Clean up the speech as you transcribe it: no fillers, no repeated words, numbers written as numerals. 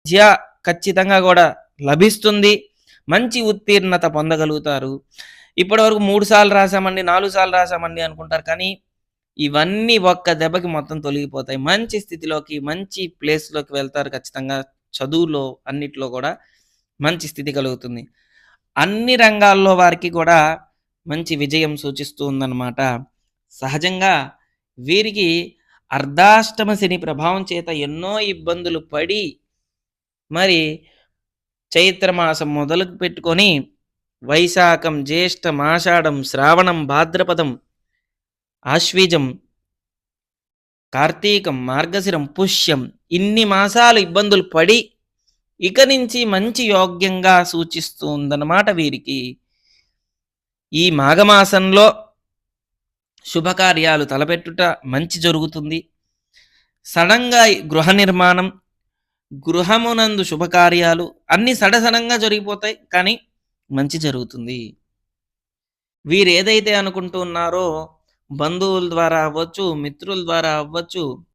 విద్య ఖచ్చితంగా గూడా లభిస్తుంది. మంచి ఉత్తీర్ణత పొందగలుగుతారు. ఇప్పటివరకు 3 సార్లు రాసామండి, 4 సార్లు రాసామండి అనుకుంటారు. కానీ ఇవన్నీ ఒక్క దెబ్బకి మొత్తం తొలగిపోతాయి. మంచి స్థితిలోకి, మంచి ప్లేస్‌లోకి వెళ్తారు ఖచ్చితంగా. చదువులో అన్నిట్లో గూడా మంచి స్థితి కలుగుతుంది. అన్ని రంగాల్లో వారికి కూడా మంచి విజయం సూచిస్తూ ఉందన్నమాట. సహజంగా వీరికి అర్ధాష్టమ శని ప్రభావం చేత ఎన్నో ఇబ్బందులు పడి మరి చైత్రమాసం మొదలు పెట్టుకొని వైశాఖం, జ్యేష్టం, ఆషాఢం, శ్రావణం, భాద్రపదం, ఆశ్వీజం, కార్తీకం, మార్గశిరం, పుష్యం ఇన్ని మాసాలు ఇబ్బందులు పడి ఇక నుంచి మంచి యోగ్యంగా సూచిస్తూ ఉందన్నమాట వీరికి. ఈ మాఘమాసంలో శుభకార్యాలు తలపెట్టుట మంచి జరుగుతుంది. సడెన్‌గా గృహ నిర్మాణం, గృహమునందు శుభకార్యాలు అన్నీ సడసడంగా జరిగిపోతాయి. కానీ మంచి జరుగుతుంది. వీరేదైతే అనుకుంటూ ఉన్నారో బంధువుల ద్వారా అవ్వచ్చు, మిత్రుల ద్వారా అవ్వచ్చు